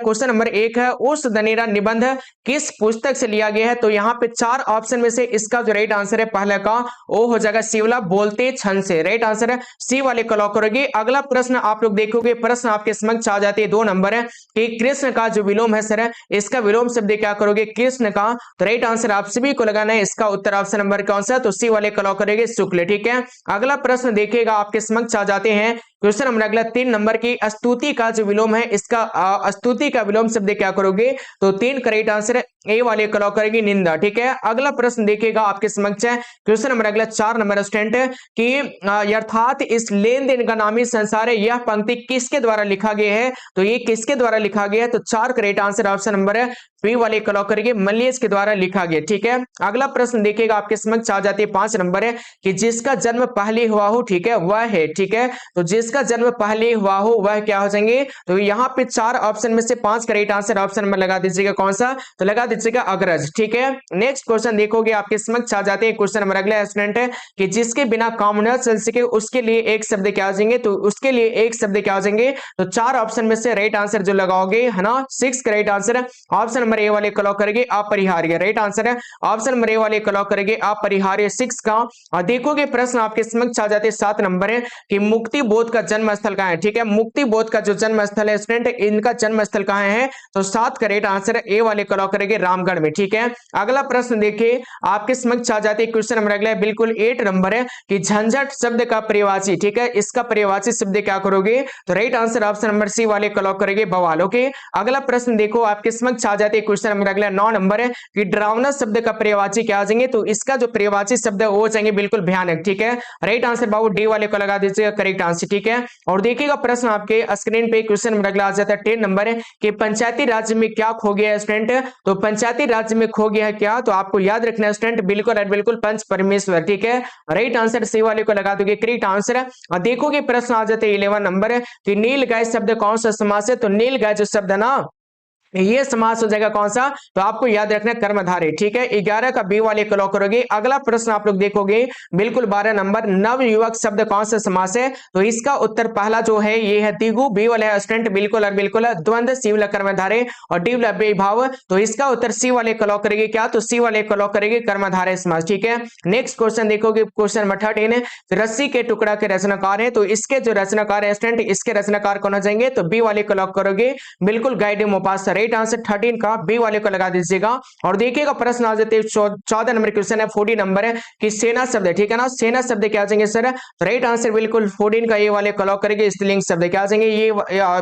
Question number 1 है, उस दनेरा निबंध किस पुस्तक से लिया गया है? तो यहाँ पे 4 ऑप्शन में से इसका जो राइट आंसर है पहले का वो हो जाएगा शिवला बोलते छन से। राइट आंसर है सी वाले को लॉक करोगे। अगला प्रश्न आप लोग देखोगे, प्रश्न आपके समक्ष आ जाते हैं 2 नंबर है कि कृष्ण का जो विलोम है सर, इसका विलोम शब्द क्या करोगे? कृष्ण का। तो राइट आंसर आप सभी को लगाना है, इसका उत्तर ऑप्शन नंबर कौन सा? तो सी वाले को लॉक करेंगे शुक्ल। ठीक है, अगला प्रश्न देखिएगा आपके समक्ष आ जाते हैं क्वेश्चन नंबर अगला 3 नंबर की स्तुति का जो विलोम है, इसका स्तुति का विलोम शब्द क्या करोगे? तो 3 करेक्ट आंसर ए वाले को लॉक करेगी निंदा। ठीक है, अगला प्रश्न देखिएगा आपके समक्ष है क्वेश्चन नंबर अगला 4 नंबर स्टूडेंट कि अर्थात इस लेन देन का नामी संसार है, यह पंक्ति किसके द्वारा लिखा गया है? तो ये किसके द्वारा लिखा गया है? तो 4 करेक्ट आंसर ऑप्शन नंबर है बी वाले को लॉक करेंगे मल्लेश के द्वारा लिखा गया। ठीक है, अगला प्रश्न देखिएगा आपके समक्ष आ जाती है 5 नंबर है कि जिसका जन्म पहले हुआ हो, ठीक है, वह है। ठीक है, तो जिसका जन्म पहले हुआ हो वह क्या हो जाएंगे? तो यहाँ पे 4 ऑप्शन में से 5 करेक्ट आंसर ऑप्शन नंबर लगा दीजिएगा कौन सा? तो लगा दीजिएगा अग्रज। ठीक है, नेक्स्ट क्वेश्चन देखोगे आपके समक्ष आ जाते हैं क्वेश्चन नंबर अगला स्टूडेंट है कि जिसके बिना काम न चल सके उसके लिए एक शब्द क्या हो जाएंगे? तो उसके लिए एक शब्द क्या हो जाएंगे? तो 4 ऑप्शन में से राइट आंसर जो लगाओगे है ना 6 correct answer option number A वाले को लॉक करेंगे अपरिहार्य। राइट आंसर है ऑप्शन नंबर ए वाले को लॉक करेंगे अपरिहार्य 6 का। और देखोगे प्रश्न आपके समक्ष आ जाते हैं 7 नंबर है कि मुक्ति बोध का जन्म स्थल कहां है? ठीक है, मुक्ति बोध का जो जन्म स्थल है स्टूडेंट, इनका जन्म स्थल कहां है? तो 7 करेक्ट आंसर ए वाले को लॉक करेंगे रामगढ़ में। ठीक है, अगला प्रश्न देखिए आपके समक्ष आ जाते हैं क्वेश्चन नंबर अगला बिल्कुल 8 नंबर है कि झंझट शब्द का पर्यायवाची। ठीक है, इसका पर्यायवाची शब्द क्या करोगे? तो right answer option number C वाले को लॉक करेंगे बवाल। ओके, अगला प्रश्न देखो आपके समक्ष आ जाते हैं क्वेश्चन नंबर अगला 9 नंबर है कि डरावना शब्द का पर्यायवाची क्या आ जाएंगे? तो इसका जो पर्यायवाची शब्द है वो जाएंगे बिल्कुल भयानक। ठीक है, राइट आंसर बाबू डी वाले को लगा दीजिएगा करेक्ट आंसर। ठीक है, और देखिएगा प्रश्न आपके स्क्रीन पे क्वेश्चन नंबर अगला आ जाता है 10 नंबर है कि पंचायती राज्य में क्या खो गया है स्टूडेंट? तो पंचायती राज्य में खो गया है क्या? तो आपको याद रखना है स्टूडेंट बिल्कुल और बिल्कुल पंच परमेश्वर। ठीक है, राइट आंसर सी वाले को लगा दोगे करेक्ट आंसर। और देखोगे प्रश्न आ जाते हैं 11 नंबर है कि नील गाय शब्द कौन सा समास है? तो नील गाय जो शब्द है ना ये समास हो जाएगा कौन सा? तो आपको याद रखना कर्मधारय। ठीक है, 11 का बी वाले को लॉक करोगे। अगला प्रश्न आप लोग देखोगे बिल्कुल 12 नंबर नव युवक शब्द कौन सा समास है? तो इसका उत्तर पहला जो है ये है दिगु। बी वाले स्टूडेंट बिल्कुल और बिल्कुल द्वंद्व सी वाला कर्मधारय और डी वाला बेभाव। तो इसका उत्तर सी वाले को लॉक करेंगे क्या? तो सी वाले को लॉक करेंगे कर्मधारय समास। ठीक है, नेक्स्ट क्वेश्चन देखोगे क्वेश्चन नंबर 13 रस्सी के टुकड़ा के रचनाकार है। तो इसके जो रचनाकार है स्टूडेंट, इसके रचनाकार कौन हो जाएंगे? तो बी वाले को लॉक करोगे बिल्कुल गाइड मोपास। राइट आंसर 13 का बी वाले को लगा दीजिएगा। और देखिएगा प्रश्न आ जाते हैं 14 नंबर क्वेश्चन है 40 नंबर है कि सेना शब्द। ठीक है ना, सेना शब्द क्या आ जाएंगे सर? राइट आंसर बिल्कुल 14 का ए वाले को लॉक करेंगे स्त्रीलिंग शब्द क्या आ जाएंगे? ये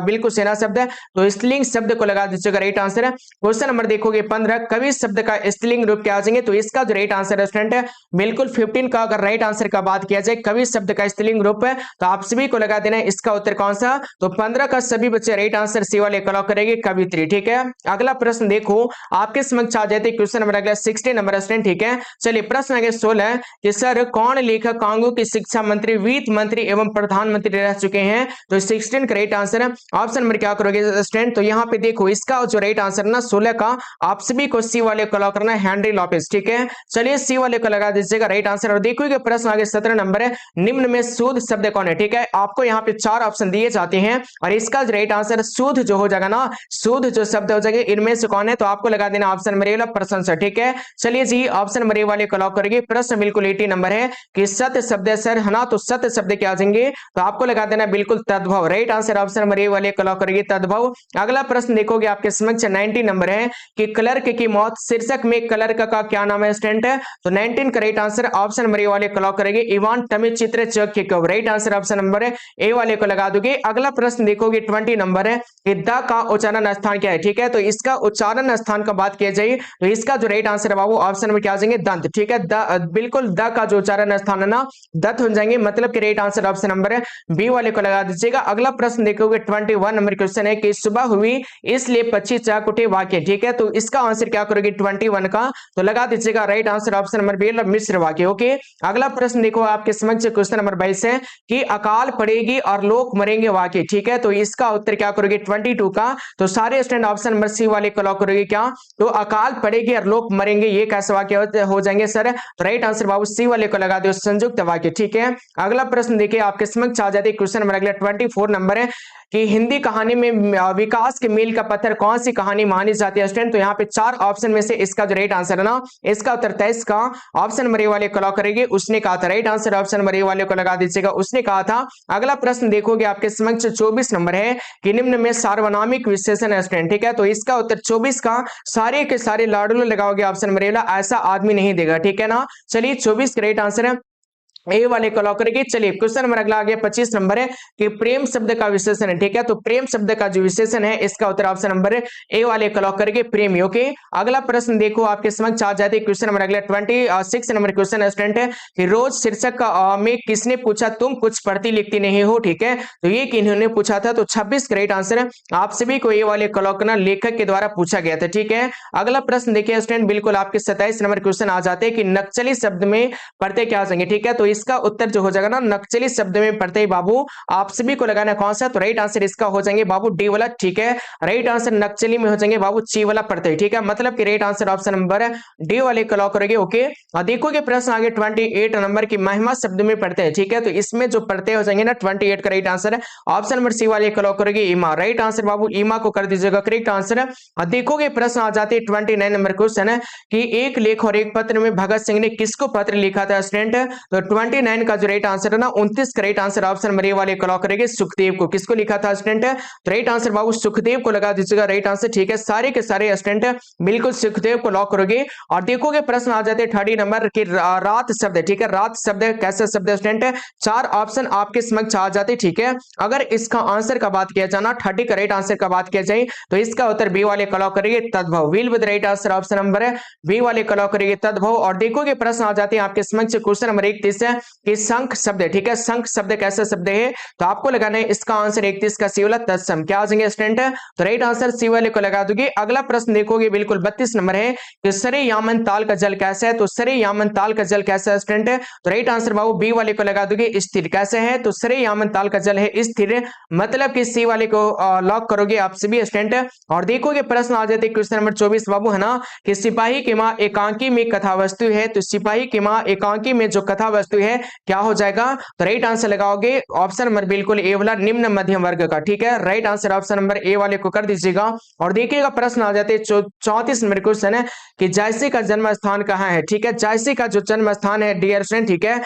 बिल्कुल सेना शब्द है तो स्त्रीलिंग शब्द को लगा दीजिएगा राइट आंसर है। क्वेश्चन नंबर देखोगे 15 कवि शब्द का स्त्रीलिंग रूप क्या आ जाएंगे? तो इसका जो राइट आंसर है स्टूडेंट है बिल्कुल 15 का। अगर राइट आंसर का बात किया जाए कवि शब्द का स्त्रीलिंग रूप है तो आप सभी को लगा देना है इसका उत्तर कौन सा? तो 15 का सभी बच्चे राइट आंसर सी वाले को लॉक करेंगे कवित्री। ठीक है, अगला प्रश्न देखो आपके समक्ष आ जाते क्वेश्चन नंबर अगला 16 नंबर स्टूडेंट। ठीक है, चलिए प्रश्न आगे 16 कि सर कौन लेखक कांगो के शिक्षा मंत्री, वित्त मंत्री एवं प्रधानमंत्री रह चुके हैं? तो 16 का राइट आंसर है ऑप्शन नंबर क्या करोगे स्टूडेंट? तो यहाँ पे देखो इसका जो राइट आंसर ना 16 का आप सभी को सी वाले को लॉक करना है हेनरी लॉपेस। ठीक है, चलिए सी वाले को लगा दीजिएगा राइट आंसर। और देखोगे प्रश्न आगे 17 नंबर है निम्न में शुद्ध शब्द कौन है? ठीक है, आपको यहाँ पे 4 ऑप्शन दिए जाते हैं और इसका राइट आंसर शुद्ध जो हो जाएगा ना, शुद्ध जो शब्द हो जाएगा इनमें से कौन है? तो आपको लगा देना ऑप्शन नंबर ए वाला प्रशंसा। ठीक है, चलिए जी ऑप्शन नंबर ए वाले को लॉक करेंगे। प्रश्न बिल्कुल 80 नंबर है कि सत्य शब्द है सर है ना, तो सत्य शब्द क्या आ जाएंगे? तो आपको लगा देना बिल्कुल तद्भव। Right answer option number A वाले को लॉक करेंगे तद्भव। अगला प्रश्न देखोगे आपके समक्ष 90 नंबर है कि क्लर्क की मौत शीर्षक में क्लर्क का क्या नाम है स्टूडेंट? तो 19 का right answer option number A वाले को लॉक करेंगे इवान टमी चित्र चौक। Right answer option number A वाले को लगा दोगे। अगला प्रश्न देखोगे 20 नंबर है कि द का उच्चारण स्थान क्या है? ठीक है, तो इसका उच्चारण स्थान का बात किया जाए तो इसका जो राइट आंसर है बाबू ऑप्शन में क्या आ जाएंगे? दंत। ठीक है, बिल्कुल द का जो उच्चारण स्थान है ना दंत हो जाएंगे, मतलब कि राइट आंसर ऑप्शन नंबर है बी वाले को लगा दीजिएगा। अगला प्रश्न देखोगे 21 नंबर क्वेश्चन है कि सुबह हुई इसलिए पक्षी चाक उठे वाक्य। ठीक है, तो इसका आंसर क्या करोगे 21 का? तो लगा दीजिएगा right answer option number B मिश्र वाक्य। ओके, अगला प्रश्न देखो आपके समक्ष क्वेश्चन नंबर 22 है कि अकाल पड़ेगी और लोग मरेंगे वाक्य। ठीक है, तो इसका उत्तर क्या करोगे 22 का? तो सारे स्टूडेंट ऑप्शन नंबर सी वाले को लॉक करोगे क्या? तो अकाल पड़ेगी और लोग मरेंगे, ये कैसे वाक्य हो जाएंगे सर? राइट आंसर बाबू सी वाले को लगा दो, संयुक्त वाक्य। ठीक है, अगला प्रश्न देखिए आपके समक्ष आ जाते क्वेश्चन नंबर अगला 24 नंबर है कि हिंदी कहानी में विकास के मील का पत्थर कौन सी कहानी मानी जाती है स्टूडेंट? तो यहाँ पे 4 ऑप्शन में से इसका जो राइट आंसर है ना, इसका उत्तर 23 का ऑप्शन नंबर ए वाले को लॉक करेंगे, उसने कहा था। Right answer option number A वाले को लगा दीजिएगा, उसने कहा था। अगला प्रश्न देखोगे आपके समक्ष 24 नंबर है कि निम्न में सार्वनामिक विशेषण है स्टूडेंट। ठीक है, तो इसका उत्तर 24 का सारे के सारे लाडू लगाओगे ऑप्शन नंबर ए वाला, ऐसा आदमी नहीं देगा। ठीक है ना, चलिए 24 का राइट आंसर है ए वाले को लॉक करेंगे। चलिए क्वेश्चन नंबर अगला आ गया 25 नंबर है कि प्रेम शब्द का विशेषण है। ठीक है, तो प्रेम शब्द का जो विशेषण है इसका उत्तर ऑप्शन नंबर ए वाले को लॉक करेंगे, प्रेमी। ओके, अगला प्रश्न देखो आपके समक्ष आ जाते क्वेश्चन नंबर अगला 26 नंबर क्वेश्चन स्टूडेंट है कि रोज शीर्षक में किसने पूछा तुम कुछ पढ़ती लिखती नहीं हो? ठीक है, तो ये किन्होंने पूछा था? तो 26 का राइट आंसर है आप सभी को ए वाले को लॉक करना, लेखक के द्वारा पूछा गया था। ठीक है, अगला प्रश्न देखिए स्टूडेंट बिल्कुल आपके 27 नंबर क्वेश्चन आ जाते हैं कि नक्सली शब्द में पढ़ते क्या आ जाएंगे? ठीक है, तो इसका उत्तर जो हो जाएगा ना, नक्सली शब्द में पढ़ते ही बाबू आप सभी को लगाना कौन सा? तो राइट आंसर इसका हो जाएंगे बाबू डी वाला। ठीक है, राइट आंसर नक्सली में हो जाएंगे बाबू ची वाला पढ़ते ही। ठीक है, मतलब कि right answer option number D वाले को लॉक करेंगे। ओके, और देखोगे प्रश्न आगे 28 नंबर की महिमा शब्द में पढ़ते हैं। ठीक है, तो इसमें जो पढ़ते हो जाएंगे ना 28 का राइट आंसर है ऑप्शन नंबर सी वाले को लॉक करेंगे, ईमा। राइट आंसर बाबू ईमा को कर दीजिएगा करेक्ट आंसर। और देखोगे प्रश्न आ जाते 29 नंबर क्वेश्चन है कि एक लेख और एक पत्र में भगत सिंह ने किसको पत्र लिखा था स्टूडेंट? तो 29 का जो राइट आंसर है ना 29 का right answer option number A वाले को लॉक करेंगे, सुखदेव को। किसको लिखा था स्टूडेंट? तो राइट आंसर बाबू सुखदेव को लगा दीजिएगा राइट आंसर। ठीक है, सारे के सारे स्टूडेंट बिल्कुल सुखदेव को लॉक करोगे। और देखोगे प्रश्न आ जाते 30 नंबर की रात शब्द। ठीक है, रात शब्द कैसा शब्द स्टूडेंट? 4 ऑप्शन आपके समक्ष आ जाते। ठीक है, अगर इसका आंसर का बात किया जाना 30 का राइट आंसर का बात किया जाए तो इसका उत्तर बी वाले को लॉक करेंगे, तद्भव। विल with right answer option number है बी वाले को लॉक करेंगे, तद्भव। और देखोगे प्रश्न आ जाते हैं आपके समक्ष क्वेश्चन नंबर 31 है कि शंख शब्द। ठीक है, शंख शब्द कैसा शब्द है? तो आपको लगाना है इसका आंसर 31 का सी वाला तत्सम। क्या आ जाएंगे स्टूडेंट? तो राइट आंसर सी वाले को लगा दोगे। अगला प्रश्न देखोगे बिल्कुल 32 नंबर है कि सरे यामन ताल का जल कैसा है? तो सरे यामन ताल का जल कैसा है स्टूडेंट? तो राइट आंसर बाबू बी वाले को लगा दोगे, स्थिर। कैसे है? तो सरे यामन ताल का जल है स्थिर, मतलब कि सी वाले को लॉक करोगे आप सभी स्टूडेंट। और देखोगे प्रश्न आ जाते क्वेश्चन नंबर 24 बाबू है ना कि सिपाही की मां एकांकी में कथा वस्तु है। तो सिपाही की मां एकांकी में जो कथा वस्तु है क्या हो जाएगा? तो राइट आंसर लगाओगे ऑप्शन नंबर बिल्कुल ए वाला, निम्न मध्यम वर्ग का। ठीक है, right answer option number A वाले को कर दीजिएगा। और देखिएगा प्रश्न आ जाते 34 नंबर क्वेश्चन है कि जयसी का जन्म स्थान कहाँ है? ठीक है, जयसी का जो जन्म स्थान है डियर स्टूडेंट, ठीक है,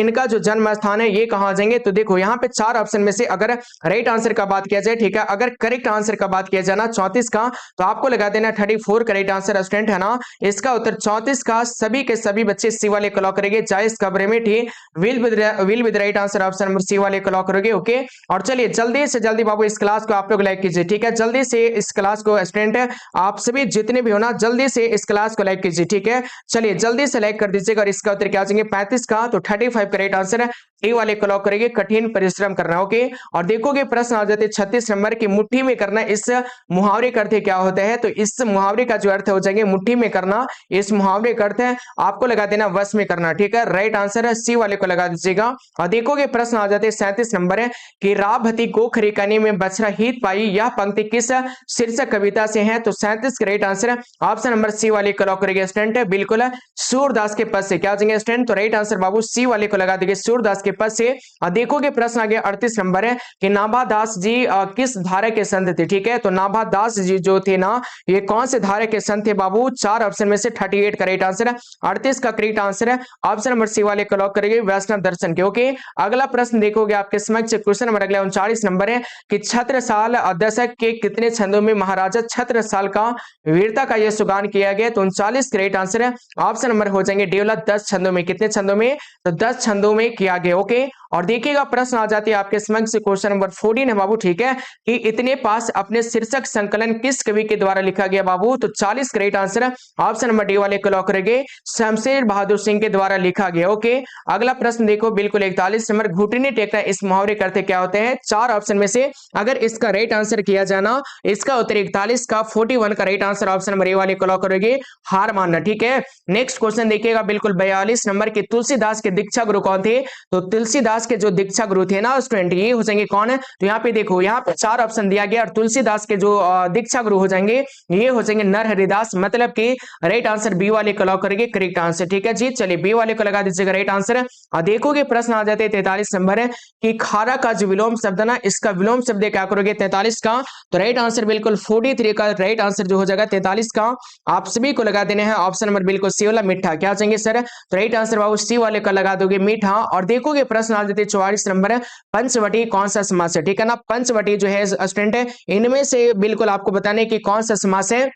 इनका जो जन्म स्थान है ये कहाँ जाएंगे? तो देखो यहाँ पे 4 ऑप्शन में से अगर राइट आंसर का बात किया जाए, ठीक है, अगर करेक्ट आंसर का बात किया जाए ना 34 का, तो आपको लगा देना 34 करेक्ट आंसर स्टूडेंट है ना। इसका उत्तर 34 का सभी के सभी बच्चे सी वाले को लॉक करेंगे, जायज कब्र में थी। Will with right answer option number C वाले को लॉक करोगे। ओके, और चलिए जल्दी से जल्दी बाबू इस क्लास को आप लोग लाइक कीजिए। ठीक है, जल्दी से इस क्लास को स्टूडेंट आप सभी जितने भी हो ना जल्दी से इस क्लास को लाइक कीजिए। ठीक है, चलिए जल्दी से लाइक कर दीजिएगा। और इसका उत्तर क्या आ जाएंगे 35 का, तो 35 करेक्ट आंसर है ए वाले को लॉक करेंगे, कठिन परिश्रम करना। ओके, और देखोगे प्रश्न आ जाते 36 नंबर की मुट्ठी में करना, इस मुहावरे का अर्थ क्या होता है? तो इस मुहावरे का जो अर्थ हो जाएंगे मुट्ठी में करना, इस मुहावरे का अर्थ है आपको लगा देना वश में करना। ठीक है, राइट आंसर है सी वाले को लगा दीजिएगा। और देखोगे प्रश्न आ जाते 37 नंबर है कि राभती गोख रेखानी में बछड़ा हित पाई, यह पंक्ति किस शीर्षक कविता से है? तो 37 का right answer option number C वाले को लॉक करेंगे स्टूडेंट, बिल्कुल सूरदास के पद से। क्या जाएंगे स्टूडेंट? तो राइट आंसर बाबू सी वाले को लगा देंगे सूरदास के पद से। और देखोगे प्रश्न आ गया 38 नंबर है कि नाभादास जी किस धारा के संत थे? ठीक है, तो नाभादास जी जो थे ना ये कौन से धारा के संत थे बाबू? 4 ऑप्शन में से 38 का राइट आंसर है, 38 का करेक्ट आंसर है ऑप्शन नंबर सी वाले को लॉक करेंगे, वैष्णव दर्शन के। ओके, अगला प्रश्न देखोगे आपके समक्ष क्वेश्चन नंबर अगला 39 नंबर है कि छत्रसाल दशक के कितने छंदों में महाराजा छत्रसाल का वीरता का यह सुगान किया गया? तो 39 करेक्ट आंसर है ऑप्शन नंबर हो जाएंगे डी वाला, 10 छंदों में। कितने छंदों में? तो 10 छंदों में किया गया। ओके, और देखिएगा प्रश्न आ जाती है आपके समक्ष क्वेश्चन नंबर 14 है बाबू। ठीक है, कि इतने पास अपने शीर्षक संकलन किस कवि के द्वारा लिखा गया बाबू? तो 40 करेक्ट आंसर है ऑप्शन नंबर डी वाले को लॉक करेंगे, शमशेर बहादुर सिंह के द्वारा लिखा गया। ओके, अगला प्रश्न देखो बिल्कुल 41 नंबर, घुटने टेकना इस मुहावरे करते क्या होते हैं? 4 ऑप्शन में से अगर इसका राइट आंसर किया जाना, इसका उत्तर 41 का 41 का right answer option number A वाले को लॉक करोगे, हार मानना। ठीक है, नेक्स्ट क्वेश्चन देखिएगा बिल्कुल 42 नंबर के तुलसीदास के दीक्षा गुरु कौन थे? तो तुलसीदास के जो दीक्षा गुरु थे ना स्टूडेंट, ये हो जाएंगे कौन है, तो यहाँ पे देखो यहाँ पे 4 ऑप्शन दिया गया और तुलसीदास के जो दीक्षा गुरु हो जाएंगे ये हो जाएंगे नरहरिदास, मतलब कि राइट आंसर बी वाले को लॉक करेंगे, करेक्ट आंसर। ठीक है जी, चलिए बी वाले को लगा दीजिएगा राइट आंसर। और देखोगे प्रश्न आ जाते 43 नंबर है कि खारा का जो विलोम शब्द ना, इसका विलोम शब्द क्या करोगे 43 का, तो राइट आंसर बिल्कुल 43 का राइट आंसर जो हो जाएगा 43 का आप सभी को लगा देने हैं ऑप्शन नंबर बिल्कुल सी वाला मीठा। क्या चाहिए सर, तो राइट आंसर बाबू सी वाले का लगा दोगे मीठा। और देखोगे प्रश्न आ जाते 44 नंबर है पंचवटी कौन सा समास है। ठीक है ना, पंचवटी जो है स्टूडेंट है इनमें से बिल्कुल आपको बताने की कौन सा समास है,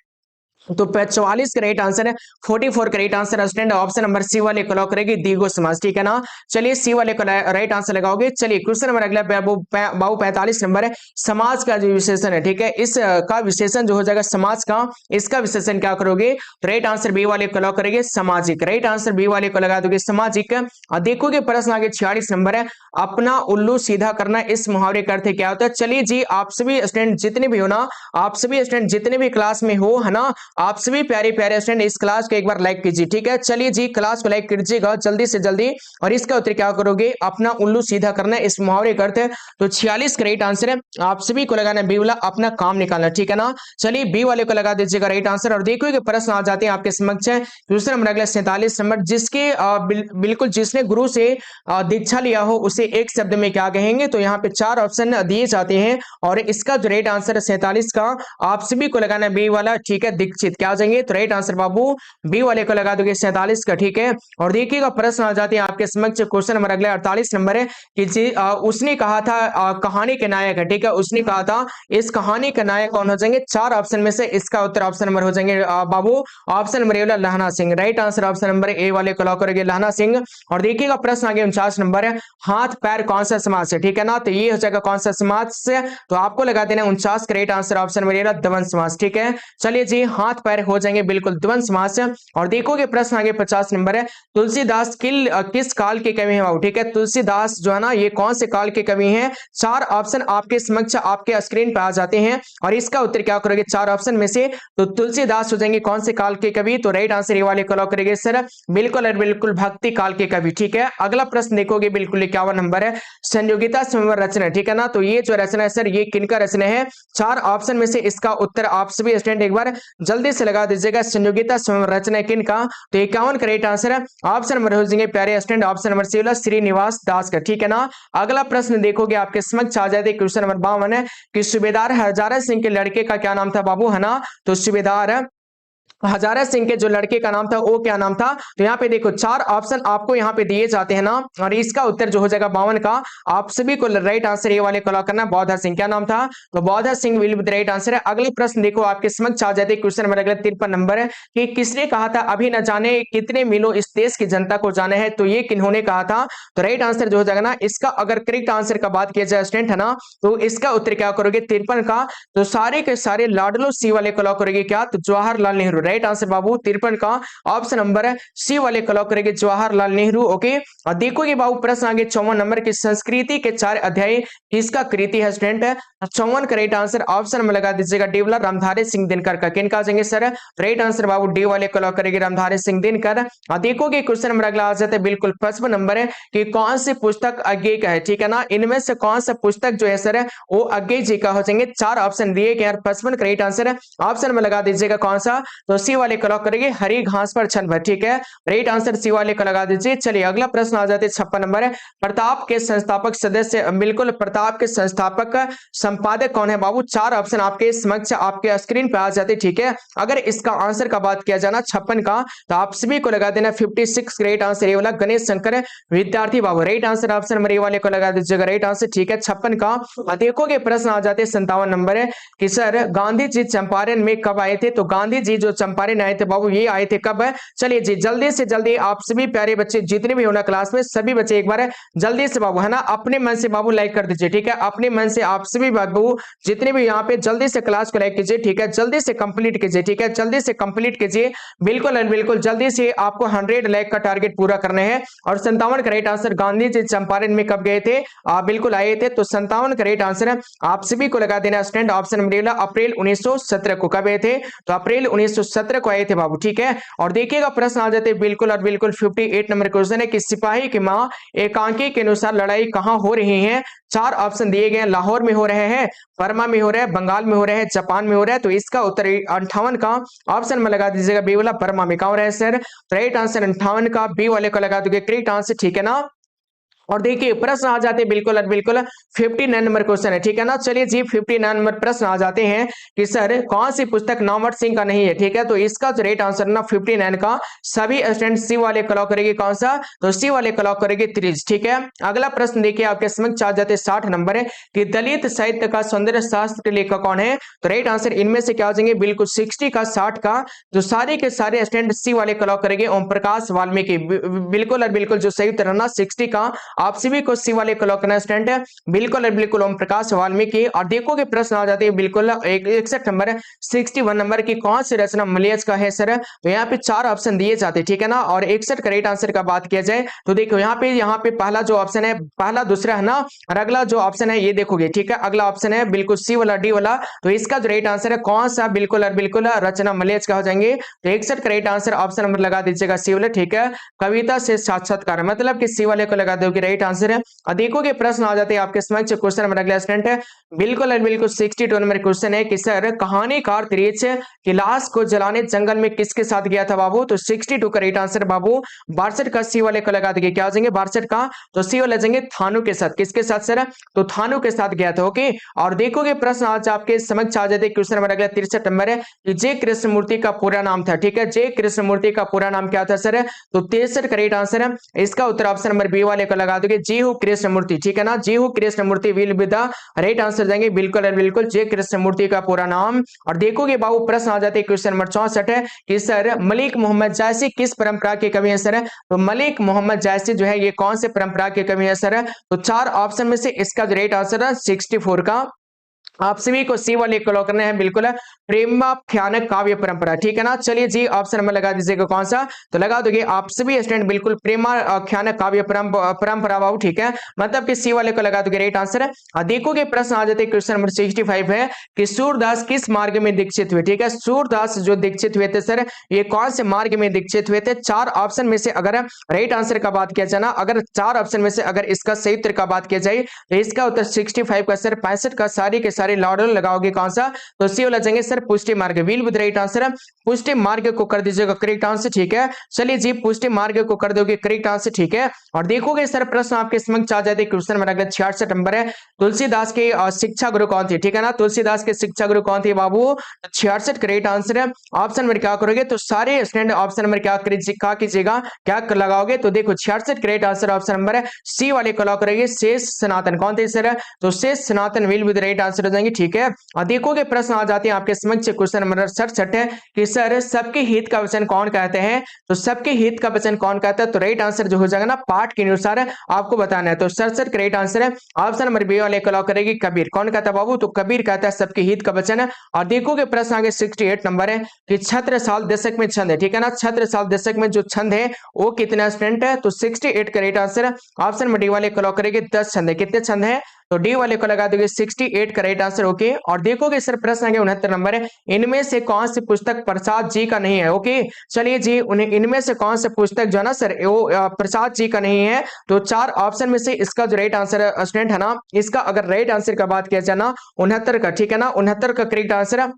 तो 44 का राइट आंसर है 44 का right answer student option number C वाले को लॉक करेगी द्विगु समास। ठीक है ना, चलिए सी वाले को राइट आंसर लगाओगे। चलिए क्वेश्चन नंबर अगला बाबू 45 नंबर है समाज का जो विशेषण है। ठीक है, इस का विशेषण जो हो जाएगा समाज का, इसका विशेषण क्या करोगे, तो राइट आंसर बी वाले को लॉक करेंगे सामाजिक, राइट आंसर बी वाले को लगा दोगे सामाजिक। और देखोगे प्रश्न आगे 46 नंबर है अपना उल्लू सीधा करना, इस मुहावरे का अर्थ क्या होता है। चलिए जी आप सभी स्टूडेंट जितने भी हो ना, आप सभी स्टूडेंट जितने भी क्लास में हो है ना, आप सभी प्यारे प्यारे स्टूडेंट इस क्लास को एक बार लाइक कीजिए। ठीक है, चलिए जी क्लास को लाइक कीजिएगा जल्दी से जल्दी। और इसका उत्तर क्या करोगे, अपना उल्लू सीधा करना, इस मुहावरे का अर्थ है, तो 46 का राइट आंसर है आप सभी को लगाना बी वाला अपना काम निकालना। ठीक है ना, चलिए बी वाले को लगा दीजिएगा राइट आंसर। और देखिए प्रश्न आ जाते हैं आपके समक्ष है दूसरा नंबर अगला 47 नंबर, जिसके बिल्कुल जिसने गुरु से दीक्षा लिया हो उसे एक शब्द में क्या कहेंगे, तो यहाँ पे 4 ऑप्शन दिए जाते हैं और इसका जो राइट आंसर है 47 का आप सभी को लगाना बी वाला। ठीक है, दीक्षित। क्या जाएंगे, तो राइट आंसर बाबू बी वाले को लगा दोगे 47 का। ठीक है, और देखिएगा प्रश्न आ जाते हैं आपके समक्ष क्वेश्चन नंबर अगले 48 नंबर है कि उसने कहा था कहानी के नायक है। ठीक है, उसने कहा था इस कहानी का नायक कौन हो जाएंगे, 4 ऑप्शन में से इसका उत्तर ऑप्शन नंबर हो जाएंगे बाबू ऑप्शन नंबर ए वाला लहना Singh, right answer option number A वाले को लॉक करेंगे लहना सिंह। और देखिएगा प्रश्न आगे 49 नंबर है हाथ पैर कौन सा समास है। ठीक है ना, तो ये हो जाएगा कौन सा समास है, तो आपको लगा देना 49 का राइट आंसर ऑप्शन नंबर ए द्वंद्व समास। ठीक है, चलिए जी हाथ पैर हो जाएंगे बिल्कुल द्वंद्व समास। और देखोगे प्रश्न आगे 50 नंबर है तुलसीदास किस काल के कवि हैं। ठीक है, तुलसीदास जो है ना ये कौन से काल के कवि हैं, 4 ऑप्शन आपके समक्ष आपके स्क्रीन पर आ जाते हैं और इसका उत्तर क्या करोगे 4 ऑप्शन में से, तो तुलसीदास हो जाएंगे कौन से काल के कवि, तो राइट आंसर ये वाले को लॉक करेंगे सर बिल्कुल और बिल्कुल भक्ति काल के कवि। ठीक है, अगला प्रश्न देखोगे बिल्कुल 51 नंबर है संयोगिता स्वयंवर रचना। ठीक है ना, तो ये जो रचना है सर ये किनका रचना है, 4 ऑप्शन में से इसका उत्तर आप सभी स्टूडेंट एक बार जल्दी से लगा दीजिएगा संयोगिता स्वयंवर रचना किनका, तो 51 का राइट आंसर है ऑप्शन नंबर हो जाएंगे प्यारे स्टूडेंट ऑप्शन नंबर सी वाला श्रीनिवास दास का। ठीक है ना, अगला प्रश्न देखोगे आपके समक्ष आ जाते क्वेश्चन नंबर 52 है कि सूबेदार हजारा सिंह के लड़के का क्या नाम था बाबू, है ना, तो सूबेदार हजारा सिंह के जो लड़के का नाम था वो क्या नाम था, तो यहाँ पे देखो 4 ऑप्शन आपको यहाँ पे दिए जाते हैं ना, और इसका उत्तर जो हो जाएगा 52 का आप सभी को राइट आंसर ये वाले को लॉक करना बौद्धा सिंह। क्या नाम था, तो Buddha Singh will be the right answer है। अगले प्रश्न देखो आपके समक्ष आ जाते क्वेश्चन नंबर अगला 53 नंबर है कि किसने कहा था अभी न जाने कितने मीलों इस देश की जनता को जाना है, तो ये किन्होंने कहा था, तो राइट आंसर जो हो जाएगा ना इसका अगर करेक्ट आंसर का बात किया जाए स्टूडेंट है ना, तो इसका उत्तर क्या करोगे 53 का, तो सारे के सारे लाडलो सी वाले को लॉक करोगे क्या, तो जवाहरलाल नेहरू, राइट आंसर बाबू 53 का ऑप्शन नंबर है सी वाले को लॉक करेंगे जवाहरलाल नेहरू। ओके, और देखोगे बाबू प्रश्न आगे 54 नंबर की संस्कृति के 4 अध्याय किसका कृति है स्टूडेंट, 54 का राइट आंसर ऑप्शन में लगा दीजिएगा डी वाला रामधारी सिंह दिनकर का। किनका आ जाएंगे सर, राइट आंसर बाबू डी वाले को लॉक करेंगे रामधारी सिंह दिनकर। और देखोगे क्वेश्चन नंबर अगला आ जाता है बिल्कुल 55 नंबर है कि कौन सी पुस्तक अज्ञेय का है। ठीक है ना, इनमें से कौन सा पुस्तक जो है सर वो अज्ञेय जी का हो जाएंगे, 4 ऑप्शन दिए गए 55 का राइट आंसर है ऑप्शन में लगा दीजिएगा कौन सा, तो सी वाले को लॉक करेंगे हरी घास पर छन भर। ठीक है, राइट आंसर सी वाले को लगा दीजिए। चलिए अगला प्रश्न आ जाते 56 नंबर है प्रताप के संस्थापक सदस्य, बिल्कुल प्रताप के संस्थापक संपादक कौन है बाबू, 4 ऑप्शन आपके समक्ष आपके स्क्रीन पे आ जाते। ठीक है, अगर इसका आंसर का बात किया जाना 56 का, तो आप सभी को लगा देना 56 राइट आंसर ये वाला गणेश शंकर विद्यार्थी बाबू, right answer option number A वाले को लगा दीजिएगा राइट आंसर। ठीक है, 56 का। देखोगे प्रश्न आ जाते 57 नंबर है कि सर गांधी जी चंपारण में कब आए थे, तो गांधी जी जो चंपारण आए थे बाबू ये आए थे कब है, चलिए जी जल्दी से जल्दी आप सभी प्यारे बच्चे जितने भी हो ना क्लास में सभी बच्चे एक बार जल्दी से बाबू है ना अपने मन से बाबू लाइक कर दीजिए। ठीक है, अपने मन से आप सभी बाबू जितने भी यहाँ पे जल्दी से क्लास को लाइक कीजिए। ठीक है, जल्दी से कंप्लीट कीजिए। ठीक है, जल्दी से कंप्लीट कीजिए बिल्कुल बिल्कुल जल्दी से, आपको 100 लाइक का टारगेट पूरा करना है। और 57 का राइट आंसर गांधी जी चंपारण में कब गए थे, आप बिल्कुल आए थे, तो 57 का राइट आंसर है आप सभी को लगा देना स्टूडेंट ऑप्शन नंबर अप्रैल 1917 को कब गए थे, तो अप्रैल 1917 17 को आए थे बाबू, ठीक है। और देखिएगा प्रश्न आ जाते बिल्कुल और बिल्कुल 58 नंबर क्वेश्चन है कि सिपाही की मां एकांकी के अनुसार लड़ाई कहां हो रही है। 4 ऑप्शन दिए गए हैं, लाहौर में हो रहे हैं, बर्मा में हो रहे हैं, बंगाल में हो रहे हैं, जापान में हो रहा है। तो इसका उत्तर 58 का ऑप्शन में लगा दीजिएगा बी वाला, बर्मा में। कहां हो रहा है सर? तो राइट आंसर 58 का बी वाले को लगा दोगे करेक्ट आंसर, ठीक है ना। और देखिए प्रश्न आ जाते हैं बिल्कुल और बिल्कुल 59 नंबर क्वेश्चन है, ठीक है ना। चलिए जी 59 नंबर प्रश्न आ जाते हैं कि सर कौन सी पुस्तक नामवर सिंह का नहीं है, ठीक है। तो इसका जो राइट आंसर ना 59 का सभी स्टूडेंट सी वाले क्लॉक करेगी, कौन सा? तो सी वाले क्लॉक करेगी त्रिज, ठीक है। अगला प्रश्न देखिए आपके समक्ष आ जाते 60 नंबर है कि दलित साहित्य का सौंदर्य शास्त्र के लेखक कौन है। तो राइट आंसर इनमें से क्या हो जाएंगे बिल्कुल 60 का 60 का जो सारे के सारे स्टूडेंट सी वाले क्लॉक करेंगे ओम प्रकाश वाल्मीकि, बिल्कुल और बिल्कुल जो सही उत्तर है ना 60 का आप सभी को सी वाले क्लॉक करना स्टूडेंट है बिल्कुल और बिल्कुल ओम प्रकाश वाल्मीकि। और देखोगे प्रश्न आ जाते हैं बिल्कुल 61 नंबर 61 नंबर की कौन सी रचना मलयज का है सर। तो यहाँ पे 4 ऑप्शन दिए जाते हैं, ठीक है ना। और 61 करेक्ट आंसर का बात किया जाए तो देखो यहाँ पे पहला जो ऑप्शन है, पहला दूसरा है ना, और अगला जो ऑप्शन है ये देखोगे, ठीक है। अगला ऑप्शन है बिल्कुल सी वाला डी वाला। तो इसका जो राइट आंसर है कौन सा बिल्कुल और बिल्कुल रचना मलयज का हो जाएंगे। तो 61 करेक्ट आंसर ऑप्शन नंबर लगा दीजिएगा सी वाला, ठीक है। कविता से साक्षात्कार मतलब कि सी वाले को लगा दोगे राइट आंसर है। और देखोगे प्रश्न आ जाते हैं आपके समक्ष क्वेश्चन नंबर अगला स्टूडेंट है बिल्कुल और बिल्कुल 62 नंबर क्वेश्चन है कि सर कहानीकार त्रिच की लाश को जलाने जंगल में किसके साथ गया था बाबू। तो 62 का राइट आंसर बाबू 62 का सी वाले को लगा देंगे, क्या हो जाएंगे 62 का। तो सी वाले जाएंगे थानू के साथ, किसके साथ सर? तो थानू के साथ गया था, ओके। और देखोगे प्रश्न आज आपके समक्ष आ जाते क्वेश्चन नंबर अगला 63 नंबर है कि जे कृष्णमूर्ति का पूरा नाम था, ठीक है। जे कृष्णमूर्ति का पूरा नाम क्या था सर? तो 63 का राइट आंसर है इसका उत्तर ऑप्शन नंबर बी वाले को लगा दोगे जी हूँ कृष्णमूर्ति, ठीक है ना। जी हूँ Krishnamurthy will be the right answer जाएंगे बिल्कुल और बिल्कुल जे कृष्णमूर्ति का पूरा नाम। और देखोगे बाबू प्रश्न आ जाते क्वेश्चन नंबर 64 है कि सर मलिक मोहम्मद जायसी किस परंपरा के कवि है सर। तो मलिक मोहम्मद जायसी जो है ये कौन से परंपरा के कवि है सर। तो 4 ऑप्शन में से इसका जो राइट आंसर है 64 का आप सभी को सी वाले क्लॉक करना है बिल्कुल प्रेमाख्यानक काव्य परंपरा, ठीक है ना। चलिए जी ऑप्शन नंबर लगा दीजिएगा कौन सा। तो लगा दोगे आप सभी स्टूडेंट बिल्कुल प्रेमाख्यानक काव्य परंपरा बाबू, ठीक है। मतलब कि सी वाले को लगा दोगे राइट आंसर है। देखोगे प्रश्न आ जाते क्वेश्चन नंबर 65 है कि सूरदास किस मार्ग में दीक्षित हुए, ठीक है। सूरदास जो दीक्षित हुए थे सर ये कौन से मार्ग में दीक्षित हुए थे। 4 ऑप्शन में से अगर राइट आंसर का बात किया जाए ना, अगर 4 ऑप्शन में से अगर इसका सही उत्तर का बात किया जाए तो इसका उत्तर 65 का सर 65 का सारी के सारे लॉर्डर लगाओगे कौन सा। तो सी वाला जाएंगे सर पुष्टि मार्ग, विल विद राइट आंसर पुष्टि मार्ग को कर दीजिएगा करेक्ट आंसर, ठीक है। चलिए जी पुष्टि मार्ग को कर दोगे करेक्ट आंसर, ठीक है। और देखोगे सर प्रश्न आपके समक्ष आ जाते क्वेश्चन नंबर अगला 66 नंबर है तुलसीदास के शिक्षा गुरु कौन थे, ठीक है ना। तुलसीदास के शिक्षा गुरु कौन थे बाबू। 66 करेक्ट आंसर है। ऑप्शन नंबर क्या करोगे तो सारे स्टूडेंट ऑप्शन नंबर क्या कीजिएगा क्या लगाओगे। तो देखो 66 करेक्ट आंसर ऑप्शन नंबर है सी वाले को लॉक करेंगे शेष सनातन, कौन थे सर। तो शेष सनातन विल विद राइट आंसर हो जाएंगे, ठीक है। और देखोगे प्रश्न आ जाते हैं आपके समक्ष क्वेश्चन नंबर 67 है कि सर सबके हित का वचन कौन कहते हैं। तो सबके हित का वचन कौन कहता है। तो राइट आंसर जो हो जाएगा ना पाठ के अनुसार आपको बताना है। तो 67 का राइट आंसर है ऑप्शन नंबर बी वाले को लॉक करेगी कबीर, कौन कहता है बाबू। तो कबीर कहता है सबके हित का वचन। और देखोगे प्रश्न आगे 68 नंबर है कि छत्रसाल दशक में छंद है, ठीक है ना। छत्रसाल दशक में जो छंद है वो कितना स्टूडेंट है। तो 68 का right answer option number D वाले को लॉक करेगी 10 छंद है, कितने छंद है। तो डी वाले को लगा दोगे 68 का राइट आंसर, ओके। और देखोगे सर प्रश्न आगे 69 नंबर है इनमें से कौन सी पुस्तक प्रसाद जी का नहीं है, ओके। चलिए जी इनमें से कौन सी पुस्तक जो है ना सर वो प्रसाद जी का नहीं है। तो 4 ऑप्शन में से इसका जो राइट आंसर स्टूडेंट है ना, इसका अगर राइट आंसर का बात किया जाए ना 69 का, ठीक है ना। 69 का करेक्ट आंसर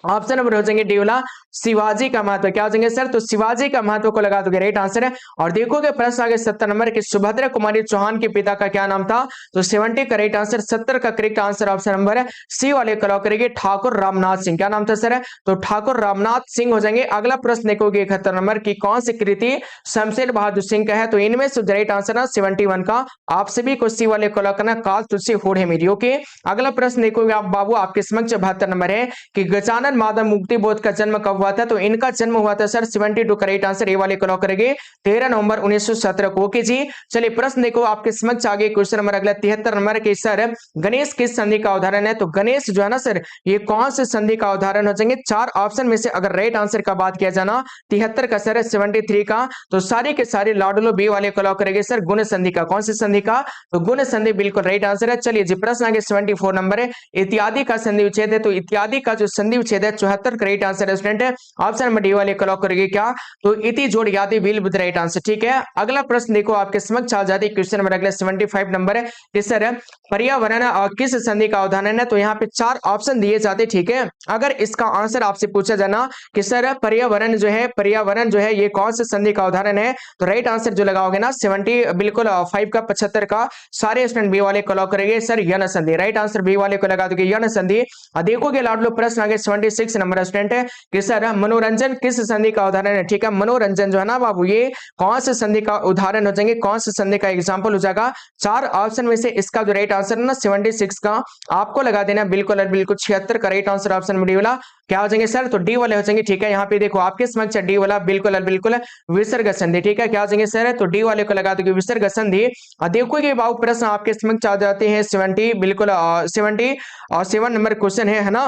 ऑप्शन नंबर हो जाएंगे डी वाला शिवाजी का महत्व, क्या हो जाएंगे सर। तो शिवाजी का महत्व को लगा दोगे राइट आंसर है। और देखोगे प्रश्न आगे 70 नंबर की सुभद्रा कुमारी चौहान के पिता का क्या नाम था। तो 70 का राइट आंसर 70 का करेक्ट आंसर ऑप्शन नंबर है सी वाले को लॉक करेंगे ठाकुर रामनाथ सिंह, क्या नाम था सर। तो ठाकुर रामनाथ सिंह हो जाएंगे। अगला प्रश्न देखोगे 71 नंबर की कौन सी कृति शमशेर बहादुर सिंह का है। तो इनमें से राइट आंसर है 71 का आप सभी को सी वाले को लॉक करना काल तुलसी होड़ है मेरी, ओके। अगला प्रश्न देखोगे आप बाबू आपके समक्ष 72 नंबर है कि गजानन माधव मुक्ति बोध का जन्म कब हुआ था। तो इनका जन्म हुआ था सर 72 का राइट आंसर ए वाले को लॉक करेंगे 13 नवंबर 1917 को, ओके जी। चलिए प्रश्न देखो आपके समक्ष आगे क्वेश्चन नंबर अगला 73 नंबर के सर गणेश किस संधि का उदाहरण है। तो गणेश जो है ना सर ये कौन से संधि का उदाहरण हो जाएंगे। 4 ऑप्शन में से अगर राइट आंसर का बात किया जाना 73 का सर 73 का। तो सारे के सारे लॉडलो बी वाले को लॉक करेंगे सर गुण संधि का, कौन सी संधि का। तो गुण संधि बिल्कुल राइट आंसर है। चलिए जी प्रश्न आगे 74 नंबर है इत्यादि का संधि विच्छेद है। तो इत्यादि का जो संधि विच्छेद सफेद है 74 करेक्ट आंसर है स्टूडेंट। ऑप्शन नंबर डी वाले क्लॉक करेगी क्या, तो इति जोड़ यादी विल विद राइट आंसर। ठीक है, अगला प्रश्न देखो आपके समक्ष आ जाती है, क्वेश्चन नंबर अगला 75 नंबर है कि सर पर्यावरण किस संधि का उदाहरण है, तो यहाँ पे 4 ऑप्शन दिए जाते। ठीक है, अगर इसका आंसर आपसे पूछा जाना कि सर पर्यावरण जो है ये कौन से संधि का उदाहरण है, तो राइट आंसर जो लगाओगे ना 70 बिल्कुल 5 का 75 का सारे स्टूडेंट बी वाले क्लॉक करेंगे सर यन संधि। राइट आंसर बी वाले को लगा दोगे यन संधि। देखोगे लाडलो प्रश्न आगे 76 नंबर स्टूडेंट है कि सर मनोरंजन किस संधि का उदाहरण है। ठीक है, मनोरंजन जो है ना बाबू ये कौन से संधि का उदाहरण हो जाएंगे, कौन से संधि का एग्जांपल हो जाएगा। 4 ऑप्शन में से इसका जो राइट आंसर है ना 76 का आपको लगा देना बिल्कुल बिल्कुल 76 का राइट आंसर ऑप्शन में डी वाला क्या हो जाएंगे सर, तो डी वाले हो जाएंगे। ठीक है, यहाँ पे देखो आपके समक्ष डी वाला बिल्कुल बिल्कुल विसर्ग संधि। ठीक है, क्या हो जाएंगे सर, तो डी वाले को लगा दोगे विसर्ग संधि। देखोगे बाबू प्रश्न आपके समक्ष आ जाते हैं 70 बिल्कुल 77 नंबर क्वेश्चन है ना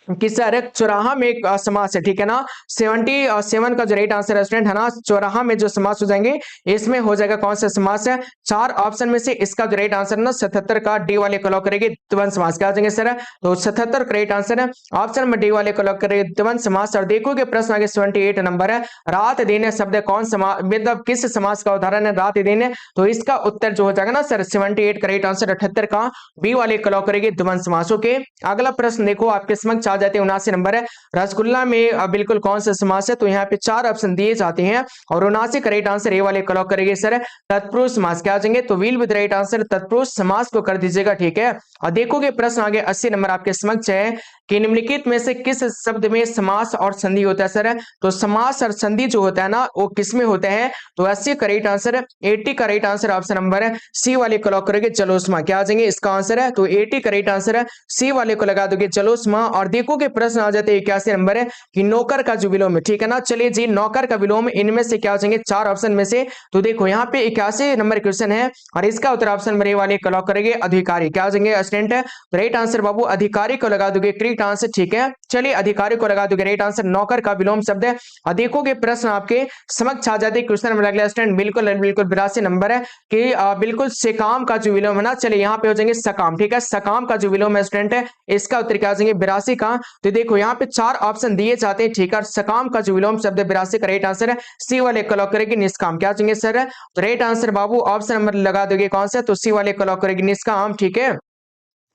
कि सर चौराहा में एक समास है। ठीक है ना, 77 का जो राइट आंसर है स्टूडेंट है ना, चौराहा में जो समास हो जाएंगे इसमें हो जाएगा कौन सा समास है। 4 ऑप्शन में से इसका जो राइट आंसर है ना 77 का डी वाले को लॉक करेंगे द्वंद्व समास। क्या हो जाएंगे सर, तो 77 का राइट आंसर है ऑप्शन में डी वाले को लॉक करेंगे द्वंद्व समास। और देखोगे प्रश्न आगे 78 नंबर है रात दिन शब्द कौन समास मतलब किस समास का उदाहरण है रात दिन, तो इसका उत्तर जो हो जाएगा ना सर 78 का राइट आंसर 78 का बी वाले को लॉक करेंगे द्वंद्व समास। ओके, अगला प्रश्न देखो आपके समक्ष आ जाते हैं 79 नंबर है रसगुल्ला में बिल्कुल कौन सा समास है, तो यहाँ पे 4 ऑप्शन दिए जाते हैं और 79 का राइट आंसर ए वाले क्लॉक करेंगे सर तत्पुरुष समास। क्या आ जाएंगे, तो विल विद राइट आंसर तत्पुरुष समास को कर दीजिएगा। ठीक है, और देखोगे प्रश्न आगे 80 नंबर आपके समक्ष है कि निम्नलिखित में से किस शब्द में समास और संधि होता है सर, तो समास और संधि जो होता है ना वो किस में होता है, तो 80 का राइट आंसर 80 का राइट आंसर ऑप्शन नंबर है सी वाले को लॉक करेंगे जलोष्मा। क्या आ जाएंगे इसका आंसर है, तो 80 का राइट आंसर है सी वाले को लगा दोगे जलोष्मा। और देखोगे प्रश्न आ जाते हैं 81 नंबर है कि नौकर का जो विलोम है। ठीक है ना, चलिए जी नौकर का विलोम इनमें से क्या हो जाएंगे 4 ऑप्शन में से, तो देखो यहाँ पे 81 नंबर क्वेश्चन है और इसका उत्तर ऑप्शन नंबर ए वाले को लॉक करेंगे अधिकारी। क्या हो जाएंगे स्टूडेंट, राइट आंसर बाबू अधिकारी को लगा दोगे करेक्ट आंसर। ठीक है, चलिए अधिकारी को लगा दोगे राइट आंसर नौकर का विलोम शब्द है। और देखोगे प्रश्न आपके समक्ष आ जाते क्वेश्चन नंबर अगला स्टूडेंट बिल्कुल 82 नंबर है कि बिल्कुल सकाम का जो विलोम है ना, चलिए यहाँ पे हो जाएंगे सकाम। ठीक है, सकाम का जो विलोम है स्टूडेंट है इसका उत्तर क्या आ जाएंगे 82 का। तो देखो यहाँ पे 4 ऑप्शन दिए जाते हैं। ठीक है, सकाम का जो विलोम शब्द 82 का राइट आंसर है सी वाले को लॉक करेगी निष्काम। क्या चाहिए सर, तो राइट आंसर बाबू ऑप्शन नंबर लगा दोगे कौन सा, तो सी वाले को लॉक करेगी निष्काम। ठीक है,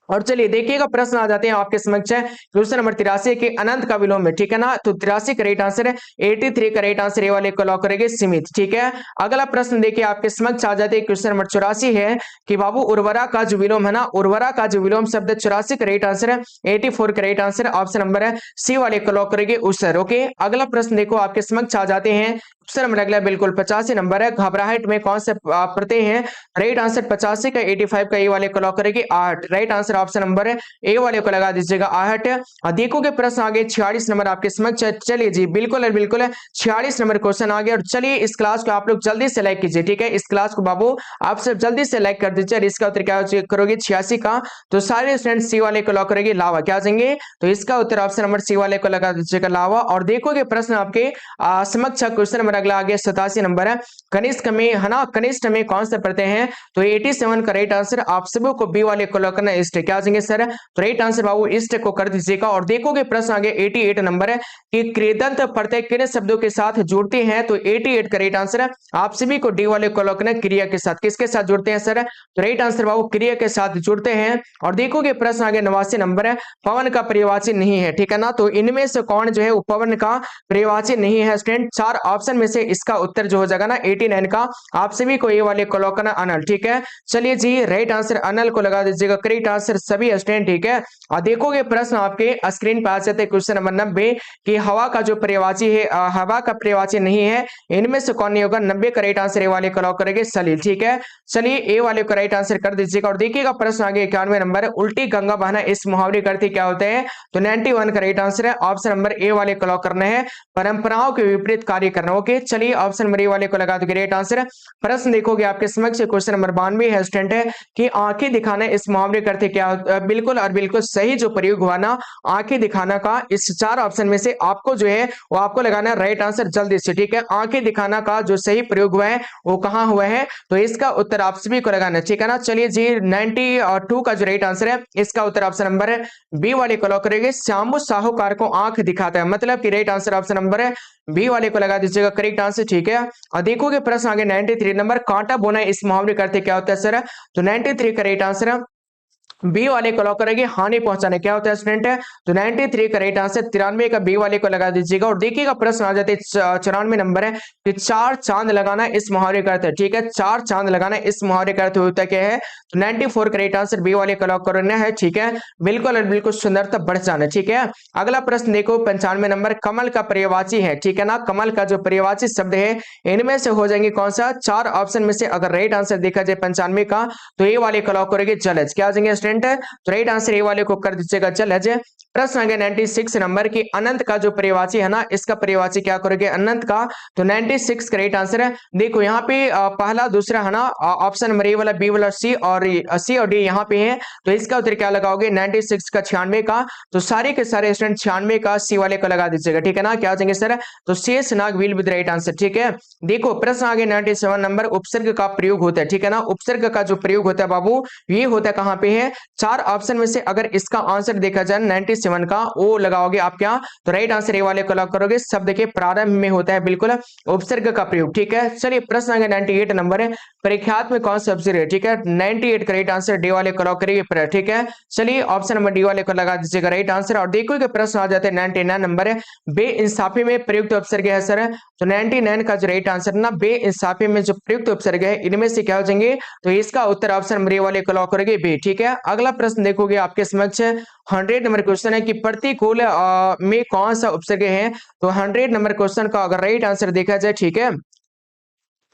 और चलिए देखिएगा प्रश्न आ जाते हैं आपके समक्ष है क्वेश्चन नंबर 83 के अनंत का विलोम है। ठीक है ना, तो 83 का राइट आंसर है 83 का राइट आंसर ए वाले को लॉक करेंगे सीमित। ठीक है, अगला प्रश्न देखिए आपके समक्ष आ जाते हैं क्वेश्चन नंबर 84 है कि बाबू उर्वरा का जो विलोम है ना, उर्वरा का जो विलोम शब्द 84 का राइट आंसर है 84 का राइट आंसर ऑप्शन नंबर है सी वाले को लॉक करेंगे उसर। ओके, अगला प्रश्न देखो आपके समक्ष आ जाते हैं क्वेश्चन नंबर अगला बिल्कुल 85 नंबर है घबराहट में कौन से प्रत्यय हैं, राइट आंसर 85 का 85 का ए वाले को लॉक करेगी आहट। राइट आंसर ऑप्शन नंबर है ए वाले को लगा दीजिएगा आहट। और देखोगे प्रश्न आगे 46 नंबर आपके समक्ष। चलिए जी बिल्कुल बिल्कुल 46 नंबर क्वेश्चन आ गया। और चलिए इस क्लास को आप लोग जल्दी से लाइक कीजिए। ठीक है, इस क्लास को बाबू आप सब जल्दी से लाइक कर दीजिए। इसका उत्तर क्या करोगे 86 का, तो सारे स्टूडेंट सी वाले को लॉक करेंगे लावा। क्या जाएंगे, तो इसका उत्तर ऑप्शन नंबर सी वाले को लगा दीजिएगा लावा। और देखोगे प्रश्न आपके समक्ष क्वेश्चन नंबर अगला आगे 87 नंबर है कनिष्ठ में है ना, कनिष्ठ में कौन से प्रत्यय हैं, तो 87 का राइट आंसर आप सभी को बी वाले को लॉक करना इष्ट। क्या जाएंगे सर, तो राइट आंसर बाबू इष्ट को कर दीजिएगा। और देखोगे प्रश्न आगे 88 नंबर है कि कृदंत प्रत्यय किन शब्दों के साथ जुड़ते हैं, तो 88 का राइट आंसर है आप सभी को डी वाले को लॉक करना क्रिया के साथ। किसके साथ जुड़ते हैं सर, तो राइट आंसर बाबू क्रिया के साथ जुड़ते हैं। और देखोगे प्रश्न आगे 89 नंबर है पवन का पर्यायवाची नहीं है। ठीक है ना, तो इनमें से कौन जो है वो पवन का पर्यायवाची नहीं है स्टूडेंट, 4 ऑप्शन में से इसका उत्तर जो हो जाएगा ना 89 का आप सभी को ये वाले को लॉक करना अनल। ठीक है, चलिए जी राइट आंसर अनल को लगा दीजिएगा करेक्ट आंसर सभी स्टूडेंट। ठीक है, और देखोगे प्रश्न आपके स्क्रीन पर आ जाते हैं क्वेश्चन नंबर 90 कि हवा का जो पर्यायवाची है हवा का पर्यायवाची नहीं है, इनमें से कौन नहीं होगा, 90 का राइट आंसर ए वाले को लॉक करेंगे सलील। ठीक है, चलिए ए वाले को राइट आंसर कर दीजिएगा। और देखिएगा प्रश्न आगे 91 नंबर है उल्टी गंगा बहना इस मुहावरे का अर्थ क्या होते हैं, तो 91 का राइट आंसर है ऑप्शन नंबर ए वाले को लॉक करना है परंपराओं के विपरीत कार्य करना। ओके, करोगे। चलिए ऑप्शन नंबर ए वाले को लगा दोगे राइट आंसर। प्रश्न देखोगे आपके समक्ष क्वेश्चन नंबर 92 है स्टूडेंट है कि आंखें दिखाना इस मुहावरे का अर्थ क्या बिल्कुल और बिल्कुल सही जो प्रयोग हुआ ना आंखें दिखाना का, इस चार ऑप्शन में से आपको जो है वो आपको लगाना है राइट आंसर जल्दी से, ठीक है। आंखें दिखाना का जो सही प्रयोग हुआ है वो कहां हुआ है, तो इसका उत्तर आप सभी को लगाना है, ठीक है ना। चलिए जी 92 का जो राइट आंसर है इसका उत्तर ऑप्शन नंबर बी वाले को लॉक करेंगे। श्यामू साहूकार को आंख दिखाता है, मतलब कि राइट आंसर ऑप्शन नंबर है बी वाले को लगा दीजिएगा करेक्ट आंसर, ठीक है। और देखोगे प्रश्न आगे 93 नंबर, कांटा बोना इस मुहावरे करते क्या होता है सर, तो 93 का राइट आंसर है बी वाले को लॉक करेंगे। हानि पहुंचाने क्या होता है स्टूडेंट है, तो 93 का राइट आंसर 93 का बी वाले को लगा दीजिएगा। और देखिएगा प्रश्न आ जाते 94 नंबर है कि चार चांद लगाना इस मुहावरे का अर्थ है, ठीक है। चार चांद लगाना इस मुहावरे का अर्थ होता क्या है, तो 94 का राइट आंसर बी वाले को लॉक करना है, ठीक है। बिल्कुल और बिल्कुल सुंदरता बढ़ जाना, ठीक है। अगला प्रश्न देखो 95 नंबर, कमल का पर्यायवाची है, ठीक है ना। कमल का जो पर्यायवाची शब्द है इनमें से हो जाएंगे कौन सा, चार ऑप्शन में से अगर राइट आंसर देखा जाए 95 का, तो ए वाले को लॉक करेंगे जलज, क्या आ जाएंगे स्टूडेंट, तो राइट आंसर ए वाले को कर दीजिएगा जलज। प्रश्न आ गया 96 नंबर की अनंत का जो पर्यायवाची है ना इसका पर्यायवाची क्या करोगे अनंत का, तो 96 का राइट आंसर है। देखो यहाँ पे पहला दूसरा है ना ऑप्शन नंबर ए वाला बी वाला सी और डी यहाँ पे है, तो इसका उत्तर क्या लगाओगे 96 का 96 का, तो सारे के सारे स्टूडेंट 96 का सी वाले को लगा दीजिएगा, ठीक है ना। क्या हो जाएंगे सर, तो शेष नाग विल विद राइट आंसर, ठीक है। देखो प्रश्न आ गया 97 नंबर, उपसर्ग का प्रयोग होता है, ठीक है ना। उपसर्ग का जो प्रयोग होता है बाबू ये होता है कहां पे है, चार ऑप्शन में से अगर इसका आंसर देखा जाए 97 का, वो लगाओगे आप क्या, तो राइट आंसर ए वाले को लॉक करोगे। शब्द के प्रारंभ में होता है बिल्कुल उपसर्ग का प्रयोग, ठीक है। चलिए प्रश्न आ गया 98 नंबर है, परीक्षार्थ में कौन सा उपसर्ग है, ठीक है। 98 का राइट आंसर डी वाले को लॉक करिए, ठीक है। चलिए ऑप्शन नंबर डी वाले को लगा दीजिएगा राइट आंसर। और देखो कि प्रश्न आ जाते हैं 99 नंबर है, बेइंसाफी में प्रयुक्त उपसर्ग है सर, तो 99 का जो राइट आंसर ना बेइंसाफी में जो प्रयुक्त उपसर्ग है इनमें से क्या हो जाएंगे, तो इसका उत्तर ऑप्शन नंबर ए वाले को लॉक करेंगे बी, ठीक है। अगला प्रश्न देखोगे आपके समक्ष 100 नंबर क्वेश्चन है कि प्रतिकूल में कौन सा उपसर्ग है, तो 100 नंबर क्वेश्चन का अगर राइट आंसर देखा जाए, ठीक है,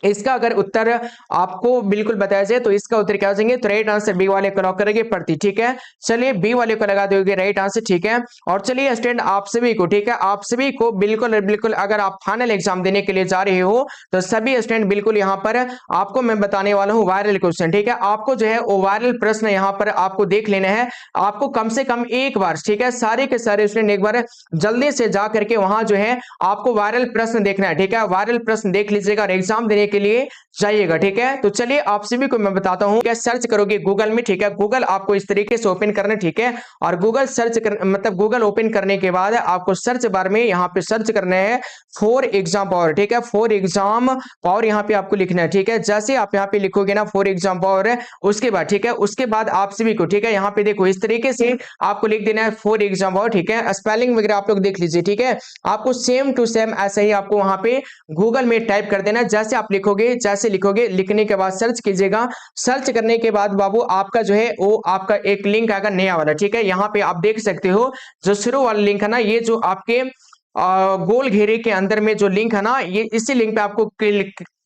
इसका अगर उत्तर आपको बिल्कुल बताया जाए तो इसका उत्तर क्या हो जाएंगे, तो राइट आंसर बी वाले को लॉक करेंगे प्रति, ठीक है। चलिए बी वाले को लगा दोगे राइट आंसर, ठीक है। और चलिए स्टूडेंट आप सभी को, ठीक है, आप सभी को बिल्कुल बिल्कुल अगर आप फाइनल एग्जाम देने के लिए जा रहे हो तो सभी स्टूडेंट बिल्कुल यहाँ पर आपको मैं बताने वाला हूँ वायरल क्वेश्चन, ठीक है। आपको जो है वो वायरल प्रश्न यहाँ पर आपको देख लेना है, आपको कम से कम एक बार, ठीक है, सारे के सारे स्टूडेंट एक बार जल्दी से जा करके वहां जो है आपको वायरल प्रश्न देखना है, ठीक है। वायरल प्रश्न देख लीजिएगा और एग्जाम देने के लिए जाइएगा, ठीक है। तो चलिए आप सभी को मैं बताता हूं, क्या सर्च करोगे गूगल में, ठीक है। गूगल आपको इस तरीके से ओपन करना है, ठीक है। और गूगल सर्च मतलब गूगल ओपन करने के बाद आपको सर्च बार में यहाँ पे सर्च करना है फॉर एग्जाम पावर, ठीक है। फॉर एग्जाम पावर यहाँ पे आपको लिखना है, ठीक है। जैसे आप यहाँ पे लिखोगे ना फॉर एग्जाम पावर, उसके बाद, ठीक है, उसके बाद आप सभी को, ठीक है, यहाँ पे देखो इस तरीके से आपको लिख देना है फॉर एग्जाम पावर, ठीक है। स्पेलिंग वगैरह आप लोग देख लीजिए, ठीक है। आपको सेम टू सेम ऐसा ही आपको वहां पे गूगल में टाइप कर देना, जैसे आप लिखोगे, जैसे लिखोगे, लिखने के बाद सर्च कीजिएगा। सर्च करने के बाद बाबू आपका जो है वो आपका एक लिंक आएगा नया वाला, ठीक है। यहाँ पे आप देख सकते हो जो शुरू वाला लिंक है ना, ये जो आपके गोल घेरे के अंदर में जो लिंक है ना, ये इसी लिंक पे आपको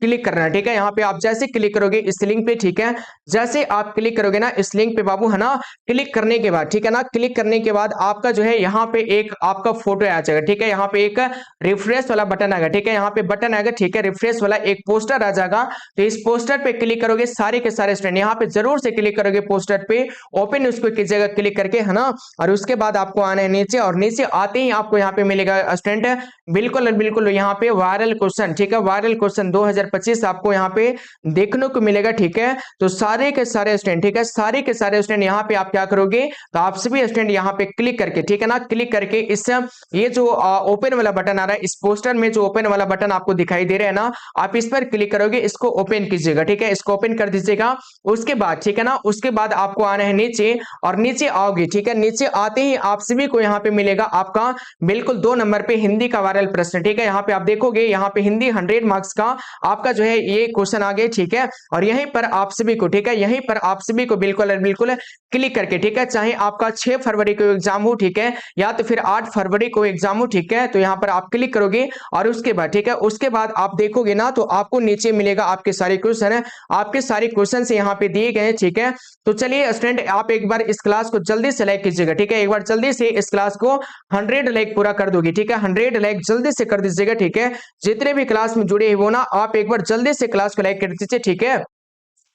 क्लिक करना है, ठीक है। यहाँ पे आप जैसे क्लिक करोगे इस लिंक पे, ठीक है, जैसे आप क्लिक करोगे ना इस लिंक पे बाबू है ना, क्लिक करने के बाद, ठीक है ना, क्लिक करने के बाद आपका जो है यहाँ पे एक आपका फोटो आ जाएगा, ठीक है। यहाँ पे एक रिफ्रेश वाला बटन आएगा, ठीक है, यहाँ पे बटन आएगा, ठीक है, रिफ्रेश वाला एक पोस्टर आ जाएगा। तो इस पोस्टर पे क्लिक करोगे, सारे के सारे स्टूडेंट यहाँ पे जरूर से क्लिक करोगे पोस्टर पे, ओपन उसको कीजिएगा क्लिक करके, है ना। और उसके बाद आपको आना है नीचे, और नीचे आते ही आपको यहाँ पे मिलेगा स्टूडेंट बिल्कुल बिल्कुल यहाँ पे वायरल क्वेश्चन, ठीक है, वायरल क्वेश्चन 2025 आपको यहाँ पे देखने को मिलेगा, ठीक है। तो सारे के सारे स्टूडेंट, ठीक है, सारे के सारे स्टूडेंट यहाँ पे आप क्या करोगे, तो आप सभी स्टूडेंट यहाँ पे क्लिक करके, ठीक है ना, क्लिक करके इस ये जो ओपन वाला बटन आ रहा है, इस पोस्टर में जो ओपन वाला बटन आपको दिखाई दे रहा है ना, आप इस पर क्लिक करोगे, इसको ओपन कीजिएगा, ठीक है, इसको ओपन कर दीजिएगा। उसके बाद, ठीक है ना, उसके बाद आपको आना है नीचे, और नीचे आओगे, ठीक है, नीचे आते ही आप सभी को यहाँ पे मिलेगा आपका बिल्कुल 2 नंबर पे हिंदी का वायरल प्रश्न, ठीक है। यहाँ पे आप देखोगे, यहाँ पे हिंदी 100 मार्क्स का आपका जो है ये क्वेश्चन आ गए, ठीक है। और यहीं पर आप सभी को, ठीक है, यहीं पर आप सभी को बिल्कुल बिल्कुल क्लिक करके, ठीक है, चाहे आपका 6 फरवरी को एग्जाम हो, ठीक है, या तो फिर 8 फरवरी को एग्जाम हो, ठीक है, तो यहाँ पर आप क्लिक करोगे और उसके बाद, ठीक है, उसके बाद आप देखोगे ना तो आपको नीचे मिलेगा आपके सारे क्वेश्चन है, आपके सारे क्वेश्चन से यहाँ पे दिए गए हैं, ठीक है। तो चलिए स्टूडेंट, आप एक बार इस क्लास को जल्दी से लाइक कीजिएगा, ठीक है, एक बार जल्दी से इस क्लास को 100 लाइक पूरा कर दोगे, ठीक है, 100 लाइक जल्दी से कर दीजिएगा, ठीक है। जितने भी क्लास में जुड़े हो ना, आप एक बार जल्दी से क्लास को लाइक कर दीजिए, ठीक है।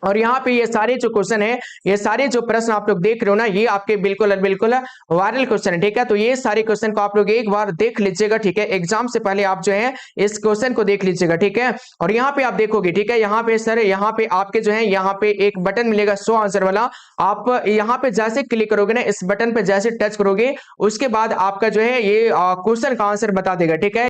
और यहाँ पे ये सारे जो क्वेश्चन है, ये सारे जो प्रश्न आप लोग देख रहे हो ना, ये आपके बिल्कुल बिल्कुल वायरल क्वेश्चन है, ठीक है। तो ये सारे क्वेश्चन को आप लोग एक बार देख लीजिएगा, ठीक है, एग्जाम से पहले आप जो है इस क्वेश्चन को देख लीजिएगा, ठीक है। और यहाँ पे आप देखोगे, ठीक है, यहाँ पे सर, यहाँ पे आपके जो है यहाँ पे एक बटन मिलेगा शो आंसर वाला, आप यहाँ पे जैसे क्लिक करोगे ना, इस बटन पे जैसे टच करोगे, उसके बाद आपका जो है ये क्वेश्चन का आंसर बता देगा, ठीक है।